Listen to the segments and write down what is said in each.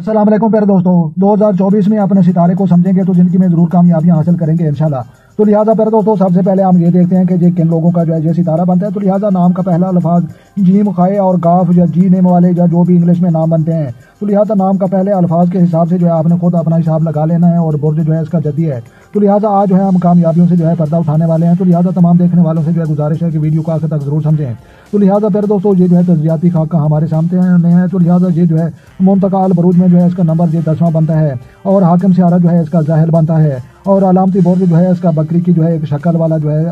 अस्सलाम वालेकुम प्यारे दोस्तों, 2024 में अपने सितारे को समझेंगे तो जिंदगी में जरूर कामयाबियां हासिल करेंगे इंशाल्लाह। तो लिहाजा प्यारे दोस्तों, सबसे पहले हम ये देखते हैं कि ये किन लोगों का जो है ये सितारा बनता है। तो लिहाजा नाम का पहला अल्फाज जीम, खाए और गाफ या जी नेम वाले या जो भी इंग्लिश में नाम बनते हैं। तो लिहाजा नाम का पहले अल्फाज के हिसाब से जो है आपने खुद अपना हिसाब लगा लेना है और बुर्ज जो है इसका जद्दी है। तो लिहाजा आज जो है हम कामयाबियों से जो है पर्दा उठाने वाले हैं। तो लिहाजा तमाम देखने वालों से जो है गुजारिश है कि वीडियो को आखिर तक जरूर समझें। तो लिहाजा प्यारे दोस्तों, ये जो है तज्जियाती खाका हमारे सामने है। तो लिहाजा ये जो है मुंतकाल बरूज में जो है इसका नंबर ये 10वां बनता है और हाकिम सियारा जो है इसका जाहिल बनता है और अलामती बुर्ज जो है इसका बकरी की जो है एक शक्ल वाला जो है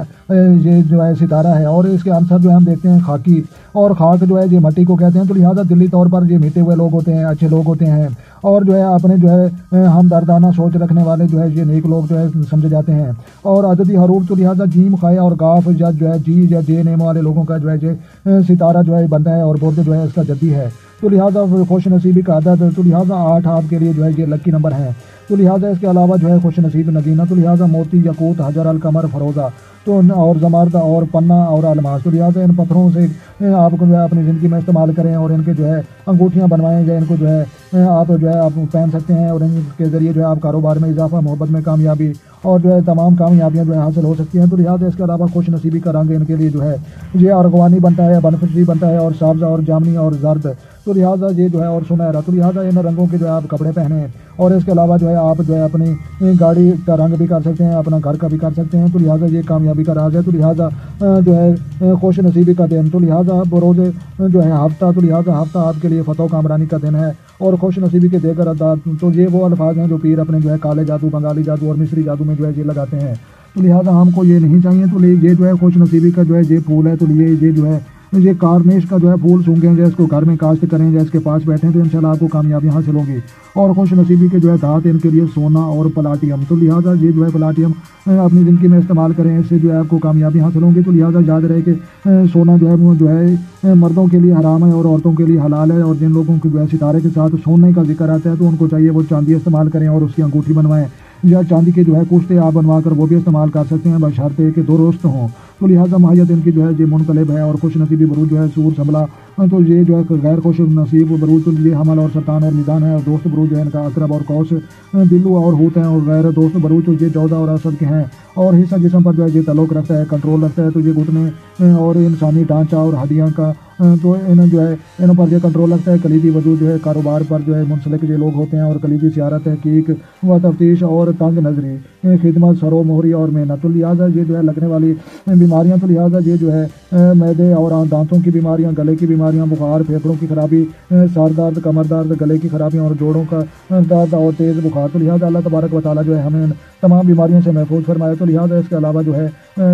ये जो है सितारा है। और इसके आंसर जो है हम देखते हैं खाकी, और खाक जो है ये मट्टी को कहते हैं। तो लिहाजा दिल्ली तौर पर ये मीठे हुए लोग होते हैं, अच्छे लोग होते हैं और जो है अपने जो है हमदर्दाना सोच रखने वाले जो है ये नेक लोग जो है समझे जाते हैं। और अददी हरूफ तो लिहाजा जीम, खाए और गाफ या जो है जी या जे नेम वाले लोगों का जो है ये सितारा जो है बनता है और बुर्ज जो है इसका जद्दी है। तो लिहाजा खुश नसीबी का आदत, तो लिहाजा 8 आपके लिए जो है ये लकी नंबर है। तो लिहाजा इसके अलावा जो है खुश नसीब नगीना, तो लिहाजा मोती, यकूत, हजर अल कमर, फरोजा तो और जमारद और पन्ना और अलमास। तो लिहाजा इन पत्थरों से आपको जो है अपनी ज़िंदगी में इस्तेमाल करें और इनके जो है अंगूठियाँ बनवाएं या इनको जो है आप पहन सकते हैं और इनके ज़रिए जो है आप कारोबार में इजाफा, मोहब्बत में कामयाबी और जो है तमाम कामयाबियाँ जो है हासिल हो सकती हैं। तो लिहाजा इसके अलावा खुश नसीबी का रंग इनके लिए जो है ये अरगवानी बनता है, बनफशी बनता है और सब्ज़ और जामनी और जर्द। तो लिहाजा ये जो है और सुनहरा। तो लिहाजा इन रंगों के जो है आप कपड़े पहने और इसके अलावा जो है आप जो है अपनी गाड़ी का रंग भी कर सकते हैं, अपना घर का भी कर सकते हैं। तो लिहाजा ये कामयाबी का राज है। तो लिहाजा जो है खुश नसीबी का दिन, तो लिहाजा बरोज़ जो है हफ्ता, तो लिहाजा हफ्ता आपके लिए फतह कामरानी का दिन है और खुश नसीबी के देकर अदात। तो ये वो अल्फाज हैं जो पीर अपने जो है काले जादू, बंगाली जादू और मिस्री जादू में जो है ये लगाते हैं। तो लिहाजा हमको ये नहीं चाहिए। तो ये जो है खुश नसीबी का जो है ये फूल है। तो ये जो है ये कारनेश का जो है फूल सूंघें, जैसे इसको घर में काश्त करें, जैसे इसके पास बैठें तो इंशाल्लाह आपको कामयाबी हासिल होगी। और खुश नसीबी के जो है धात इनके लिए सोना और प्लाटियम। तो लिहाजा ये जो है प्लाटियम अपनी ज़िंदगी में इस्तेमाल करें, इससे जो है आपको कामयाबी हासिल होगी। तो लिहाजा याद रहे कि सोना जो है वो जो है मर्दों के लिए हराम है और औरतों के लिए हलाल है। और जिन लोगों के जो है सितारे के साथ सोने का जिक्र आता है तो उनको चाहिए वो चांदी इस्तेमाल करें और उसकी अंगूठी बनवाएं या चांदी के जो है कुश्ते आप बनवा कर वो भी इस्तेमाल कर सकते हैं, बशर्ते कि दुरुस्त हों। तो लिहाजा माहियत इनकी जो है ये मुनकलब है। और खुश नसीबी बरूज जो है सूर, संभला, तो ये जो है गैर खुश नसीब बरूज तो ये हमल और सरतान और मीज़ान है। और दोस्त बरूज जो है इनका अकरब और कौस, दिल्लू और हूत हैं। और गैर दोस्त बरूज तो ये जौदा और असद के हैं। और हिस्सा जिस्म पर जो है ये तल्लुक़ रखता है, कंट्रोल रखता है। तो ये घुटने और इंसानी ढांचा और हड्डियाँ का तो इन जो है इन पर जो कंट्रोल रखता है। कलीदी वजूद जो है कारोबार पर जो है मुंसलिक ये लोग होते हैं। और कलीदी सियारत, तहकीक व तफ्तीश और तंग नजरी, खिदमत, सरो मोहरी और मेहनत। तो लिहाजा ये जो है लगने वाली बीमारियाँ, तो लिहाजा ये जो है मैदे और दांतों की बीमारियाँ, गले की बीमारियाँ, बुखार, फेफड़ों की खराबी, सर दर्द, कमर दर्द, गले की खराबियाँ और जोड़ों का दर्द और तेज़ बुखार। तो लिहाजा अल्लाह तबारक व तआला जो है हमें तमाम बीमारियों से महफूज फरमाए। तो लिहाजा इसके अलावा जो है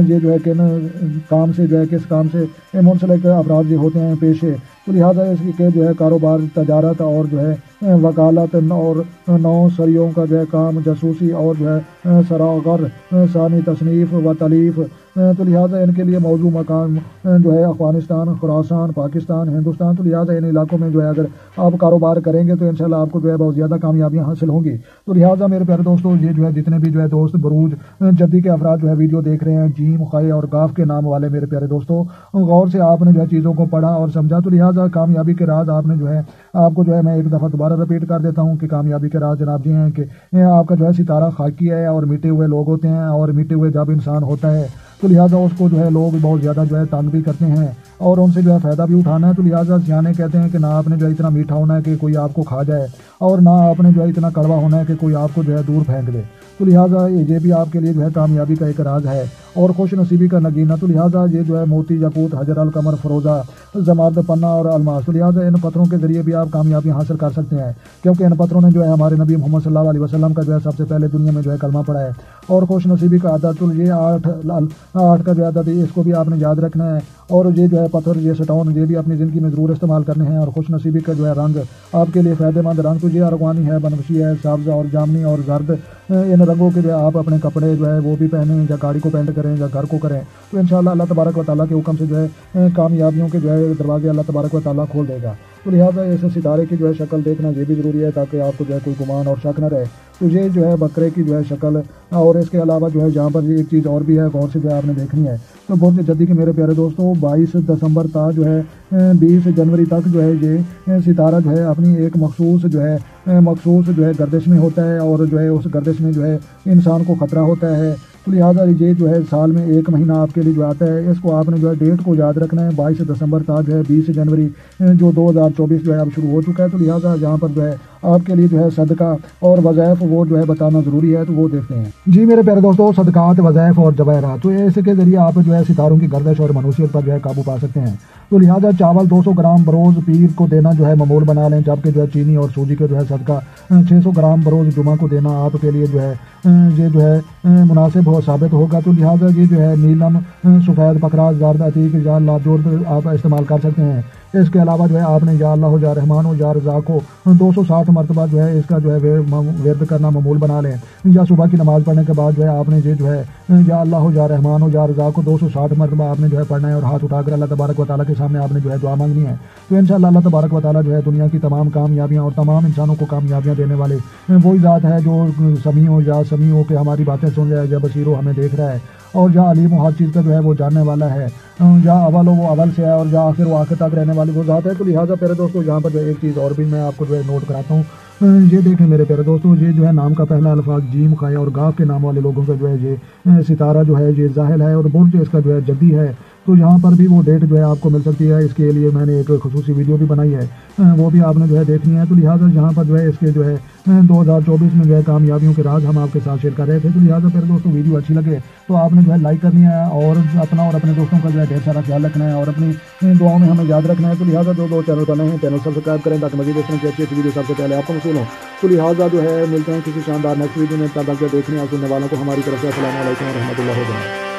ये जो है किन काम से जो है किस काम से मुंसलिक अफराद जो होते हैं पेशे। तो लिहाजा इसके जो है कारोबार, तजारत और जो है वकालत और नौ सरियों का जो है काम, जासूसी और जो है सरागर, सानी तसनीफ़ व तलीफ़। तो लिहाजा इनके लिए मौजू मकान जो है अफ़गानिस्तान, खुरासान, पाकिस्तान, हिंदुस्तान। तो लिहाजा इन इलाकों में जो है अगर आप कारोबार करेंगे तो इंशाल्लाह आपको जो है बहुत ज़्यादा कामयाबियाँ हासिल होंगी। तो लिहाजा मेरे प्यारे दोस्तों, ये जो है जितने भी जो है दोस्त बरूज जद्दी के अफराद जो है वीडियो देख रहे हैं, जीम, खाए और गाफ के नाम वाले मेरे प्यारे दोस्तों, गौर से आपने जो है चीज़ों को पढ़ा और समझा। तो लिहाजा कामयाबी के राज आपने जो है आपको जो है मैं एक दफ़ा दोबारा रिपीट कर देता हूँ कि कामयाबी के राज जनाब जी हैं कि आपका जो है सितारा खाकी है और मिटे हुए लोग होते हैं। और मिटे हुए जब इंसान होता है तो लिहाजा उसको जो है लोग बहुत ज़्यादा जो है तंग भी करते हैं और उनसे जो है फ़ायदा भी उठाना है। तो लिहाजा सियाने कहते हैं कि ना आपने जो है इतना मीठा होना है कि कोई आपको खा जाए और ना आपने जो है इतना कड़वा होना है कि कोई आपको जो है दूर फेंक दे। तो लिहाजा ये भी आपके लिए जो है कामयाबी का एक राज है और खुश नसीबी का नगीना। तो लिहाजा ये जो है मोती, यकूत, हजर अल कमर, फरोजा, जमारद, पन्ना और अलमास। तो लिहाजा इन पत्थरों के ज़रिए भी आप कामयाबी हासिल कर सकते हैं क्योंकि इन पत्थरों ने जो है हमारे नबी मोहम्मद सल्लल्लाहु अलैहि वसल्लम का जो है सबसे पहले दुनिया में जो है कलमा पढ़ा है। और खुश नसीबी का आदत, तो ये आठ का जो आदत है इसको भी आपने याद रखना है। और ये जो है पत्थर, ये स्टोन, ये भी अपनी ज़िंदगी में ज़रूर इस्तेमाल करने हैं। और खुश नसीबी का जो है रंग आपके लिए फ़ायदेमंद रंग, तो ये अरगवानी है, बनफशी है, सब्ज़ और जामनी और जर्द। इन रंगों के जो है आप अपने कपड़े जो है वो भी पहने, या गाड़ी को पेंट करें या घर को करें तो इंशाल्लाह अल्लाह तबारक व तआला के हुक्म से जो है कामयाबियों के जो है दरवाजे अल्लाह तबारक व तआला खोल देगा। تو لہٰذا اس ستارے کی جو ہے شکل دیکھنا یہ بھی ضروری ہے تاکہ آپ کو جو ہے کوئی گمان اور شک نہ رہے۔ تو یہ جو ہے بکرے کی جو ہے شکل، اور اس کے علاوہ جو ہے جہاں پر ایک چیز اور بھی ہے غور سے جو ہے آپ نے دیکھنی ہے۔ تو برج جدی کے میرے پیارے دوستوں 22 دسمبر تا جو ہے 20 جنوری تک جو ہے یہ ستارہ جو ہے اپنی ایک مخصوص جو ہے گردش میں ہوتا ہے، اور جو ہے اس گردش میں جو ہے انسان کو خطرہ ہوتا ہے۔ تو لہٰذا یہ جو ہے سال میں ایک مہینہ آپ کے لیے جو آتا ہے، اس کو آپ نے جو ہے ڈیٹ کو یاد رکھنا ہے 22 دسمبر تا جو ہے 20 جنوری جو 2024 جو ہے اب شروع ہو چکا ہے۔ تو لہٰذا یہاں پر جو ہے آپ کے لیے جو ہے صدقہ اور وظائف وہ جو ہے بتانا ضروری ہے، تو وہ دیکھتے ہیں۔ جی میرے پیارے دوستوں، صدقات، وظائف اور جواہرات، تو اس کے ذریعے آپ جو ہے ستاروں کی گردش اور منوسیت پر جو ہے قابو پا سکتے ہیں۔ تو لہٰذا چاول 200 گرام بروز پیر کو دینا جو ہے معمول بنا لیں، جبکہ جو ہے چینی اور سوجی کے جو ہے صدقہ 600 گرام بروز جمعہ کو دینا آپ کے لیے جو ہے یہ جو ہے مناسب ہو ثابت ہوگا۔ تو لہٰذا یہ جو ہے نیلم، سفید، پکراس، زرد، عتیق، یا لاجورد آپ استعمال کر سکتے ہیں۔ اس کے علاوہ جو ہے آپ نے یا اللہ ہو یا رحمان ہو یا رزاق ہو 260 مرتبہ جو ہے اس کا جو ہے ورد کرنا معمول بنا لیں، یا صبح کی نماز پڑھنے کے بعد جو ہے آپ نے یہ جو ہے یا اللہ ہو یا رحمان ہو یا رزاق ہو 260 مرتبہ آپ نے جو ہے پڑھنا ہے، اور ہاتھ اٹھا کر اللہ تبارک و تعالیٰ کے سامنے آپ نے جو ہے دعا مانگنی ہے۔ تو انشاءاللہ اللہ تبارک و تعالیٰ جو ہے دنیا کی تمام کامیابیاں اور تمام انسانوں کو کامیابیاں دینے والے وہی ذات ہے جو سمیع ہو کہ ہماری باتیں سن رہا ہے، یا بصیر ہو ہمیں دیکھ رہا ہے، اور یا علیم و ہر چیز کا جو ہے وہ جاننے والا ہے، یا اول ہو وہ اول سے ہے، اور یا آخر وہ آخر تک رہنے والی وہ ذات ہے۔ تو لہٰذا پیارے دوستوں یہاں پر جو ہے ایک چیز اور بھی میں آپ کو جو ہے نوٹ کراتا ہوں۔ یہ دیکھیں میرے پیارے دوستوں، یہ جو ہے نام کا پہلا الفاظ جیم، خایا اور گاف کے نام والے لوگوں کا جو ہے یہ ستارہ جو ہے یہ ظاہر ہے، اور برج اس کا جو ہے جدی ہے۔ تو یہاں پر بھی وہ ڈیٹ جو ہے آپ کو مل سکتی ہے، اس کے لیے میں نے ایک خصوصی ویڈیو بھی بنائی ہے، وہ بھی آپ نے جو ہے دیکھنی ہے۔ تو لہٰذا یہاں پر جو ہے اس کے جو ہے 2024 میں جو ہے کامیابیوں کے راز ہم آپ کے ساتھ شیئر کر رہے تھے۔ تو لہٰذا پھر دوستوں ویڈیو اچھی لگے تو آپ نے جو ہے لائک کرنی ہے، اور اپنا اور اپنے دوستوں کا جو ہے ڈھیر سارا خیال رکھنا ہے، اور اپنی دعاؤں میں ہمیں یاد رکھنا ہے۔ تو لہٰذا جو چینل پر نئے ہیں چینل سبسکرائب کریں تاکہ مزید اس طرح کی اچھی ویڈیو سب سے پہلے آپ کو موصول ہوں۔ تو لہٰذا جو ہے ملتے ہیں کسی شاندار نیکسٹ ویڈیو میں، تب تک دیکھنے اور سننے والوں کو ہماری طرف سے السلام علیکم و رحمۃ اللہ وبرکاتہ۔